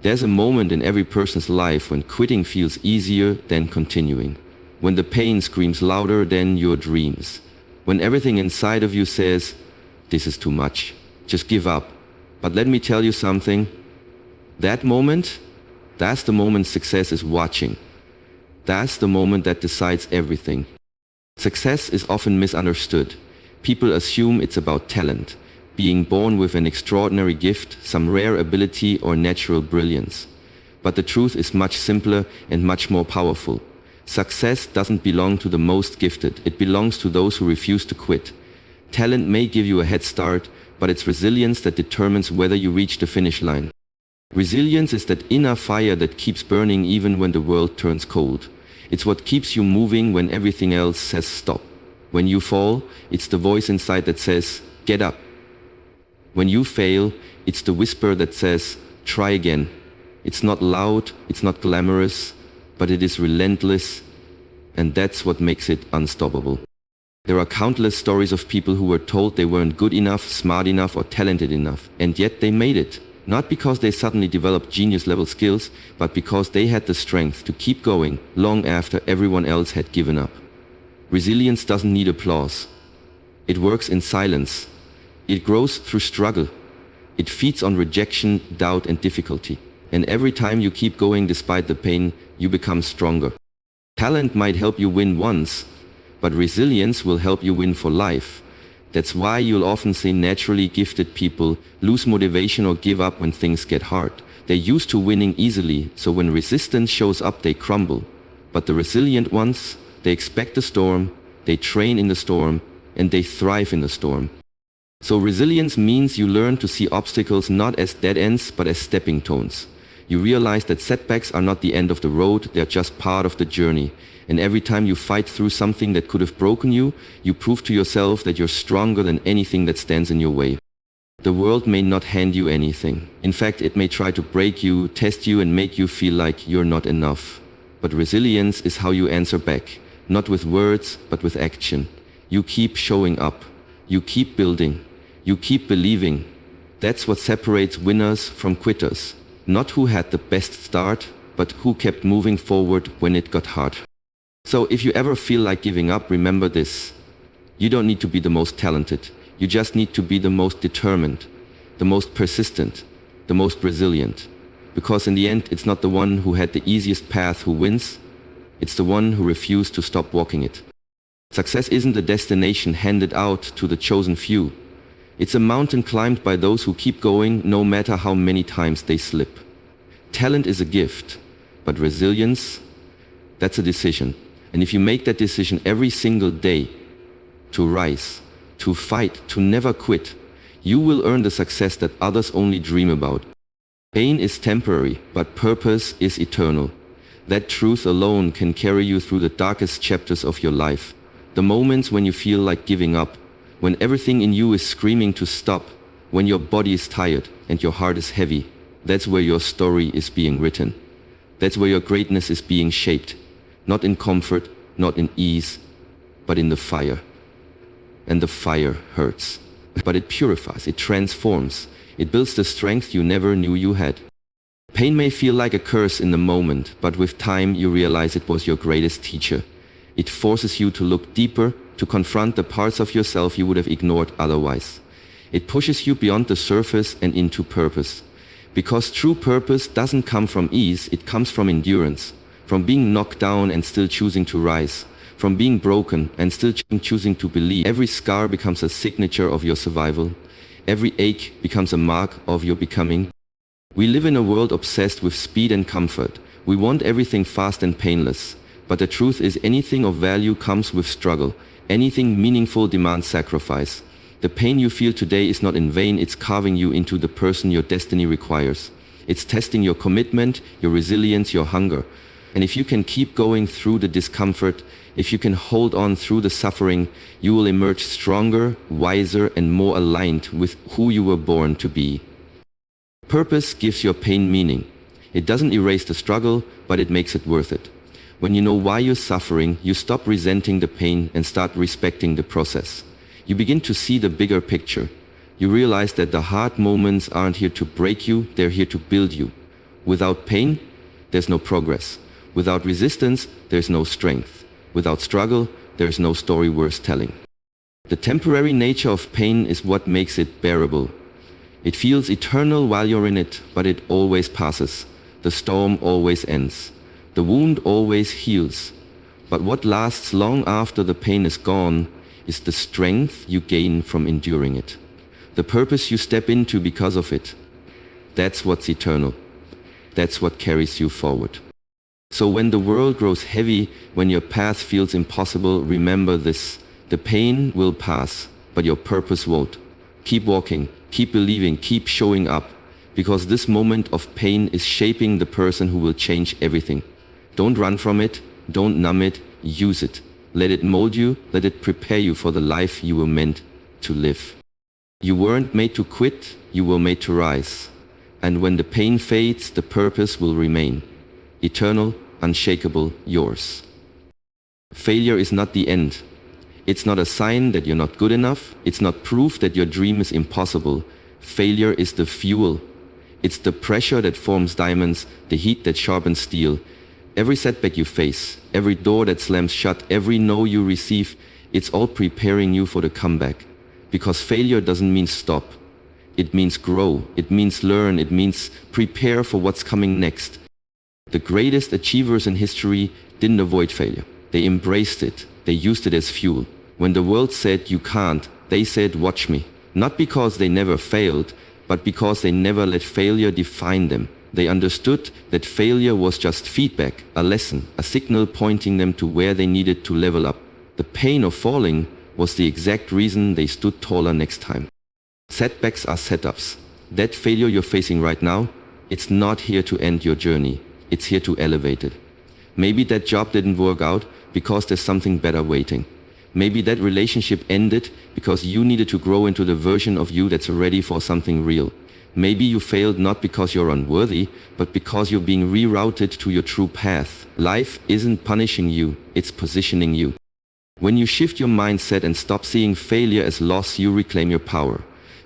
There's a moment in every person's life when quitting feels easier than continuing, when the pain screams louder than your dreams, when everything inside of you says, "This is too much, just give up." But let me tell you something, that moment, that's the moment success is watching. That's the moment that decides everything. Success is often misunderstood. People assume it's about talent, being born with an extraordinary gift, some rare ability or natural brilliance. But the truth is much simpler and much more powerful. Success doesn't belong to the most gifted, it belongs to those who refuse to quit. Talent may give you a head start, but it's resilience that determines whether you reach the finish line. Resilience is that inner fire that keeps burning even when the world turns cold. It's what keeps you moving when everything else says stop. When you fall, it's the voice inside that says, "Get up." When you fail, it's the whisper that says, "Try again." It's not loud, it's not glamorous, but it is relentless, and that's what makes it unstoppable. There are countless stories of people who were told they weren't good enough, smart enough, or talented enough, and yet they made it. Not because they suddenly developed genius-level skills, but because they had the strength to keep going long after everyone else had given up. Resilience doesn't need applause. It works in silence. It grows through struggle. It feeds on rejection, doubt, and difficulty. And every time you keep going despite the pain, you become stronger. Talent might help you win once, but resilience will help you win for life. That's why you'll often see naturally gifted people lose motivation or give up when things get hard. They're used to winning easily, so when resistance shows up, they crumble. But the resilient ones, they expect the storm, they train in the storm, and they thrive in the storm. So resilience means you learn to see obstacles not as dead ends, but as stepping stones. You realize that setbacks are not the end of the road, they're just part of the journey. And every time you fight through something that could have broken you, you prove to yourself that you're stronger than anything that stands in your way. The world may not hand you anything. In fact, it may try to break you, test you, and make you feel like you're not enough. But resilience is how you answer back, not with words, but with action. You keep showing up. You keep building. You keep believing. That's what separates winners from quitters. Not who had the best start, but who kept moving forward when it got hard. So if you ever feel like giving up, remember this. You don't need to be the most talented. You just need to be the most determined, the most persistent, the most resilient. Because in the end, it's not the one who had the easiest path who wins. It's the one who refused to stop walking it. Success isn't a destination handed out to the chosen few. It's a mountain climbed by those who keep going no matter how many times they slip. Talent is a gift, but resilience, that's a decision. And if you make that decision every single day, to rise, to fight, to never quit, you will earn the success that others only dream about. Pain is temporary, but purpose is eternal. That truth alone can carry you through the darkest chapters of your life. The moments when you feel like giving up, when everything in you is screaming to stop, when your body is tired and your heart is heavy, that's where your story is being written. That's where your greatness is being shaped. Not in comfort, not in ease, but in the fire. And the fire hurts. But it purifies, it transforms, it builds the strength you never knew you had. Pain may feel like a curse in the moment, but with time you realize it was your greatest teacher. It forces you to look deeper, to confront the parts of yourself you would have ignored otherwise. It pushes you beyond the surface and into purpose. Because true purpose doesn't come from ease, it comes from endurance. From being knocked down and still choosing to rise. From being broken and still choosing to believe. Every scar becomes a signature of your survival. Every ache becomes a mark of your becoming. We live in a world obsessed with speed and comfort. We want everything fast and painless. But the truth is, anything of value comes with struggle. Anything meaningful demands sacrifice. The pain you feel today is not in vain, it's carving you into the person your destiny requires. It's testing your commitment, your resilience, your hunger. And if you can keep going through the discomfort, if you can hold on through the suffering, you will emerge stronger, wiser, and more aligned with who you were born to be. Purpose gives your pain meaning. It doesn't erase the struggle, but it makes it worth it. When you know why you're suffering, you stop resenting the pain and start respecting the process. You begin to see the bigger picture. You realize that the hard moments aren't here to break you, they're here to build you. Without pain, there's no progress. Without resistance, there's no strength. Without struggle, there's no story worth telling. The temporary nature of pain is what makes it bearable. It feels eternal while you're in it, but it always passes. The storm always ends. The wound always heals. But what lasts long after the pain is gone is the strength you gain from enduring it. The purpose you step into because of it. That's what's eternal. That's what carries you forward. So when the world grows heavy, when your path feels impossible, remember this. The pain will pass, but your purpose won't. Keep walking, keep believing, keep showing up, because this moment of pain is shaping the person who will change everything. Don't run from it, don't numb it, use it. Let it mold you, let it prepare you for the life you were meant to live. You weren't made to quit, you were made to rise. And when the pain fades, the purpose will remain. Eternal, unshakable, yours. Failure is not the end. It's not a sign that you're not good enough. It's not proof that your dream is impossible. Failure is the fuel. It's the pressure that forms diamonds, the heat that sharpens steel. Every setback you face, every door that slams shut, every no you receive, it's all preparing you for the comeback. Because failure doesn't mean stop. It means grow. It means learn. It means prepare for what's coming next. The greatest achievers in history didn't avoid failure. They embraced it. They used it as fuel. When the world said you can't, they said watch me. Not because they never failed, but because they never let failure define them. They understood that failure was just feedback, a lesson, a signal pointing them to where they needed to level up. The pain of falling was the exact reason they stood taller next time. Setbacks are setups. That failure you're facing right now, it's not here to end your journey. It's here to elevate it. Maybe that job didn't work out because there's something better waiting. Maybe that relationship ended because you needed to grow into the version of you that's ready for something real. Maybe you failed not because you're unworthy, but because you're being rerouted to your true path. Life isn't punishing you, it's positioning you. When you shift your mindset and stop seeing failure as loss, you reclaim your power.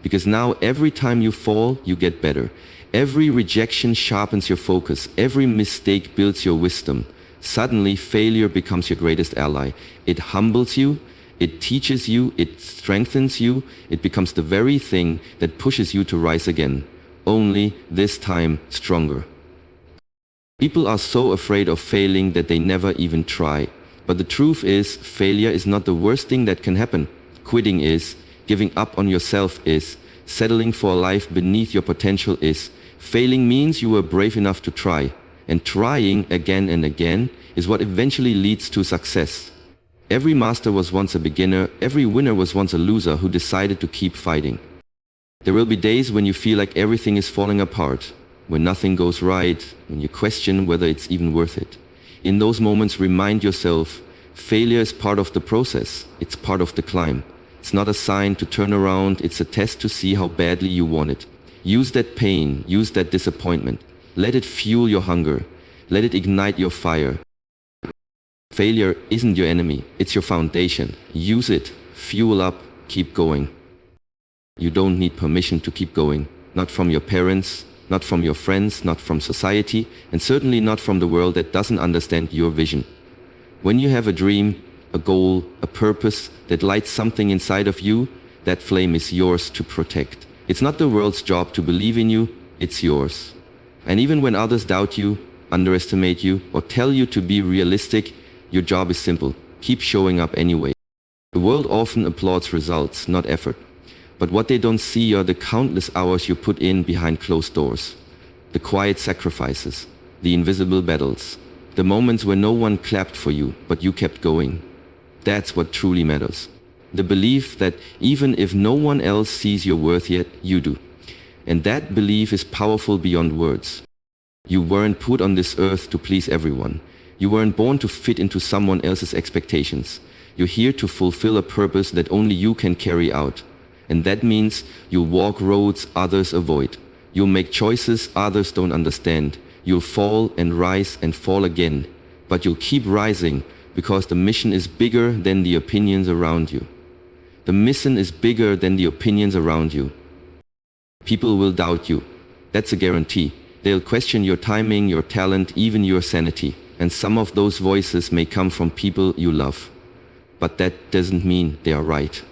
Because now every time you fall, you get better. Every rejection sharpens your focus. Every mistake builds your wisdom. Suddenly, failure becomes your greatest ally. It humbles you, it teaches you, it strengthens you, it becomes the very thing that pushes you to rise again. Only this time stronger. People are so afraid of failing that they never even try. But the truth is, failure is not the worst thing that can happen. Quitting is, giving up on yourself is, settling for a life beneath your potential is. Failing means you were brave enough to try. And trying again and again is what eventually leads to success. Every master was once a beginner, every winner was once a loser who decided to keep fighting. There will be days when you feel like everything is falling apart, when nothing goes right, when you question whether it's even worth it. In those moments, remind yourself, failure is part of the process, it's part of the climb. It's not a sign to turn around, it's a test to see how badly you want it. Use that pain, use that disappointment. Let it fuel your hunger. Let it ignite your fire. Failure isn't your enemy, it's your foundation. Use it, fuel up, keep going. You don't need permission to keep going. Not from your parents, not from your friends, not from society, and certainly not from the world that doesn't understand your vision. When you have a dream, a goal, a purpose that lights something inside of you, that flame is yours to protect. It's not the world's job to believe in you, it's yours. And even when others doubt you, underestimate you, or tell you to be realistic, your job is simple. Keep showing up anyway. The world often applauds results, not effort. But what they don't see are the countless hours you put in behind closed doors. The quiet sacrifices, the invisible battles, the moments where no one clapped for you, but you kept going. That's what truly matters. The belief that even if no one else sees your worth yet, you do. And that belief is powerful beyond words. You weren't put on this earth to please everyone. You weren't born to fit into someone else's expectations. You're here to fulfill a purpose that only you can carry out. And that means you'll walk roads others avoid. You'll make choices others don't understand. You'll fall and rise and fall again. But you'll keep rising because the mission is bigger than the opinions around you. The mission is bigger than the opinions around you. People will doubt you. That's a guarantee. They'll question your timing, your talent, even your sanity. And some of those voices may come from people you love. But that doesn't mean they are right.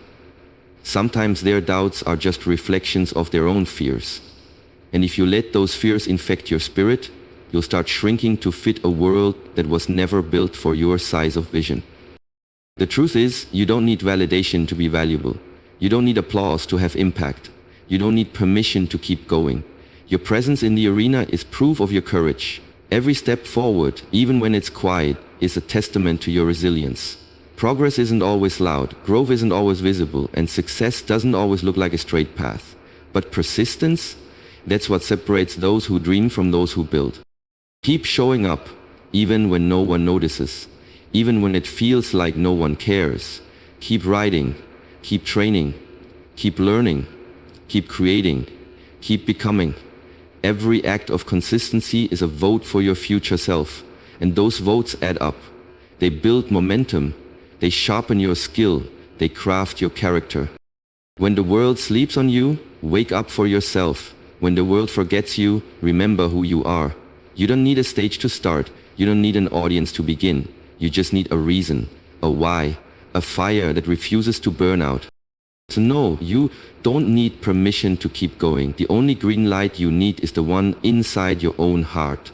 Sometimes their doubts are just reflections of their own fears. And if you let those fears infect your spirit, you'll start shrinking to fit a world that was never built for your size of vision. The truth is, you don't need validation to be valuable. You don't need applause to have impact. You don't need permission to keep going. Your presence in the arena is proof of your courage. Every step forward, even when it's quiet, is a testament to your resilience. Progress isn't always loud, growth isn't always visible, and success doesn't always look like a straight path. But persistence, that's what separates those who dream from those who build. Keep showing up, even when no one notices, even when it feels like no one cares. Keep writing, keep training, keep learning, keep creating, keep becoming. Every act of consistency is a vote for your future self, and those votes add up. They build momentum, they sharpen your skill, they craft your character. When the world sleeps on you, wake up for yourself. When the world forgets you, remember who you are. You don't need a stage to start, you don't need an audience to begin. You just need a reason, a why, a fire that refuses to burn out. So no, you don't need permission to keep going. The only green light you need is the one inside your own heart.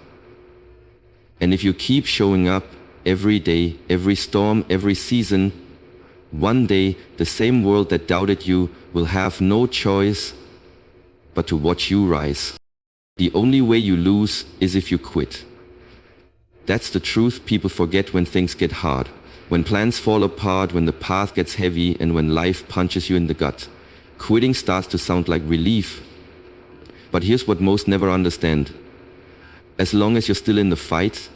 And if you keep showing up every day, every storm, every season, one day the same world that doubted you will have no choice but to watch you rise. The only way you lose is if you quit. That's the truth people forget when things get hard. When plans fall apart, when the path gets heavy, and when life punches you in the gut. Quitting starts to sound like relief. But here's what most never understand. As long as you're still in the fight,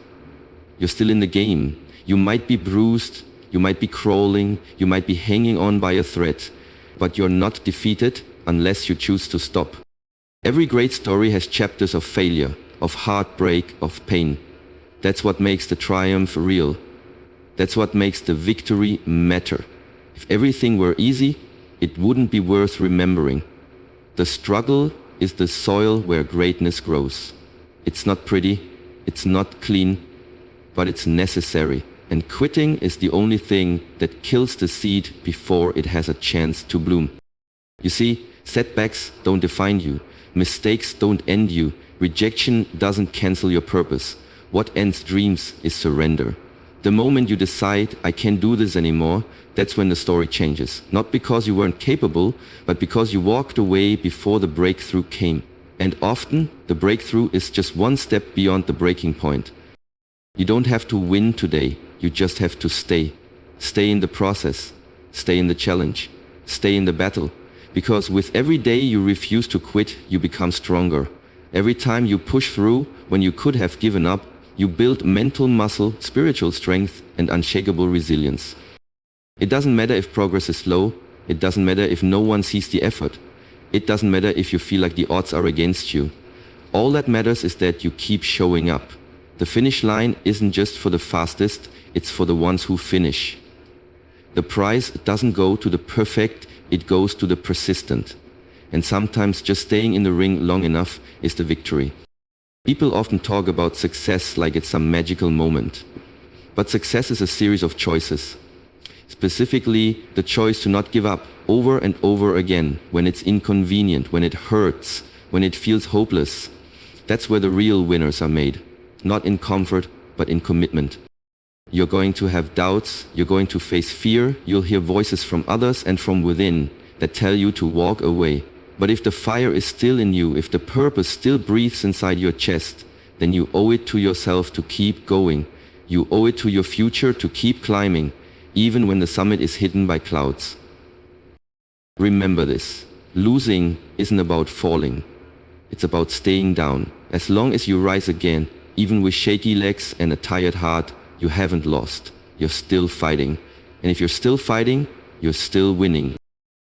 you're still in the game. You might be bruised, you might be crawling, you might be hanging on by a thread, but you're not defeated unless you choose to stop. Every great story has chapters of failure, of heartbreak, of pain. That's what makes the triumph real. That's what makes the victory matter. If everything were easy, it wouldn't be worth remembering. The struggle is the soil where greatness grows. It's not pretty, it's not clean, but it's necessary. And quitting is the only thing that kills the seed before it has a chance to bloom. You see, setbacks don't define you. Mistakes don't end you. Rejection doesn't cancel your purpose. What ends dreams is surrender. The moment you decide, I can't do this anymore, that's when the story changes. Not because you weren't capable, but because you walked away before the breakthrough came. And often, the breakthrough is just one step beyond the breaking point. You don't have to win today, you just have to stay. Stay in the process, stay in the challenge, stay in the battle. Because with every day you refuse to quit, you become stronger. Every time you push through when you could have given up, you build mental muscle, spiritual strength, and unshakable resilience. It doesn't matter if progress is slow. It doesn't matter if no one sees the effort. It doesn't matter if you feel like the odds are against you. All that matters is that you keep showing up. The finish line isn't just for the fastest, it's for the ones who finish. The prize doesn't go to the perfect, it goes to the persistent. And sometimes just staying in the ring long enough is the victory. People often talk about success like it's some magical moment. But success is a series of choices. Specifically, the choice to not give up over and over again when it's inconvenient, when it hurts, when it feels hopeless. That's where the real winners are made. Not in comfort, but in commitment. You're going to have doubts, you're going to face fear, you'll hear voices from others and from within that tell you to walk away. But if the fire is still in you, if the purpose still breathes inside your chest, then you owe it to yourself to keep going. You owe it to your future to keep climbing, even when the summit is hidden by clouds. Remember this. Losing isn't about falling. It's about staying down. As long as you rise again, even with shaky legs and a tired heart, you haven't lost. You're still fighting. And if you're still fighting, you're still winning.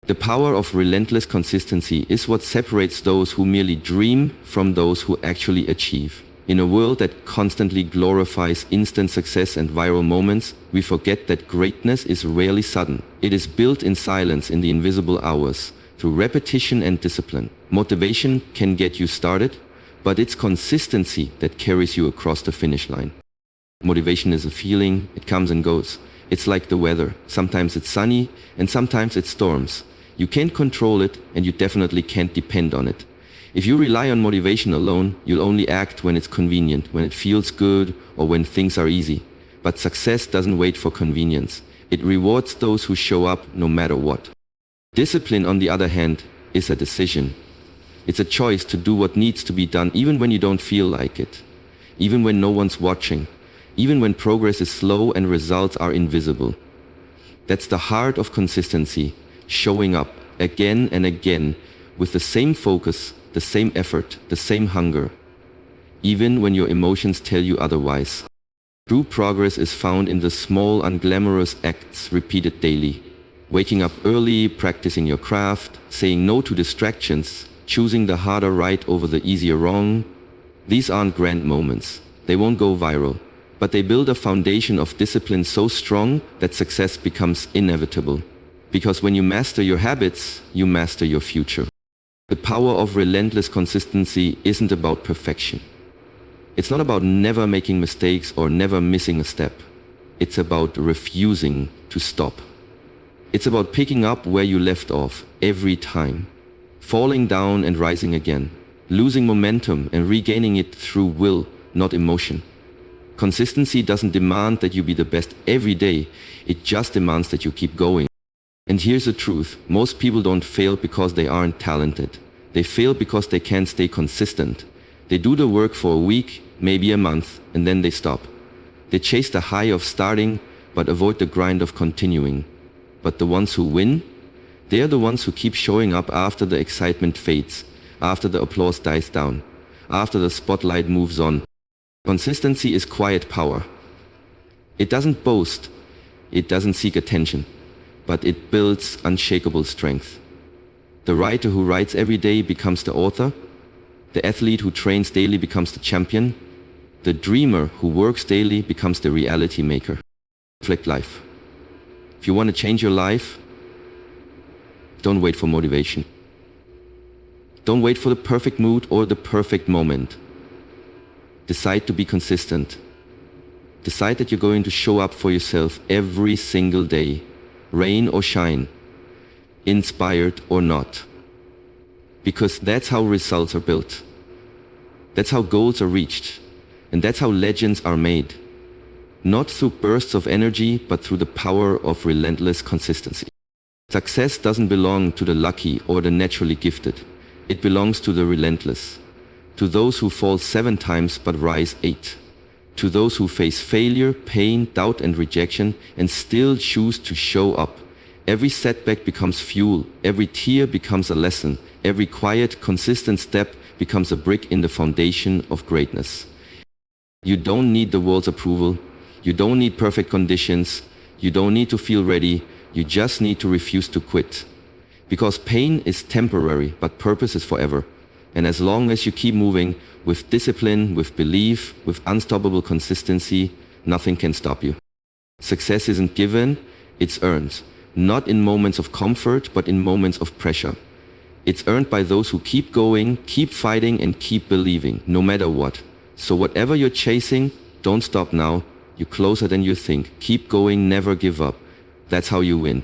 The power of relentless consistency is what separates those who merely dream from those who actually achieve. In a world that constantly glorifies instant success and viral moments, we forget that greatness is rarely sudden. It is built in silence in the invisible hours, through repetition and discipline. Motivation can get you started, but it's consistency that carries you across the finish line. Motivation is a feeling, it comes and goes. It's like the weather. Sometimes it's sunny and sometimes it storms. You can't control it and you definitely can't depend on it. If you rely on motivation alone, you'll only act when it's convenient, when it feels good, or when things are easy. But success doesn't wait for convenience. It rewards those who show up no matter what. Discipline, on the other hand, is a decision. It's a choice to do what needs to be done even when you don't feel like it, even when no one's watching, even when progress is slow and results are invisible. That's the heart of consistency, showing up again and again with the same focus, the same effort, the same hunger, even when your emotions tell you otherwise. True progress is found in the small, unglamorous acts repeated daily. Waking up early, practicing your craft, saying no to distractions, choosing the harder right over the easier wrong. These aren't grand moments. They won't go viral, but they build a foundation of discipline so strong that success becomes inevitable. Because when you master your habits, you master your future. The power of relentless consistency isn't about perfection. It's not about never making mistakes or never missing a step. It's about refusing to stop. It's about picking up where you left off every time, falling down and rising again, losing momentum and regaining it through will, not emotion. Consistency doesn't demand that you be the best every day, it just demands that you keep going. And here's the truth, most people don't fail because they aren't talented. They fail because they can't stay consistent. They do the work for a week, maybe a month, and then they stop. They chase the high of starting, but avoid the grind of continuing. But the ones who win, they are the ones who keep showing up after the excitement fades, after the applause dies down, after the spotlight moves on. Consistency is quiet power. It doesn't boast, it doesn't seek attention, but it builds unshakable strength. The writer who writes every day becomes the author. The athlete who trains daily becomes the champion. The dreamer who works daily becomes the reality maker. Reflect life. If you want to change your life, don't wait for motivation. Don't wait for the perfect mood or the perfect moment. Decide to be consistent. Decide that you're going to show up for yourself every single day, rain or shine, inspired or not. Because that's how results are built. That's how goals are reached. And that's how legends are made. Not through bursts of energy, but through the power of relentless consistency. Success doesn't belong to the lucky or the naturally gifted. It belongs to the relentless. To those who fall 7 times but rise 8. To those who face failure, pain, doubt and rejection and still choose to show up. Every setback becomes fuel. Every tear becomes a lesson. Every quiet, consistent step becomes a brick in the foundation of greatness. You don't need the world's approval. You don't need perfect conditions. You don't need to feel ready. You just need to refuse to quit. Because pain is temporary, but purpose is forever. And as long as you keep moving with discipline, with belief, with unstoppable consistency, nothing can stop you. Success isn't given, it's earned. Not in moments of comfort, but in moments of pressure. It's earned by those who keep going, keep fighting, and keep believing, no matter what. So whatever you're chasing, don't stop now. You're closer than you think. Keep going, never give up. That's how you win.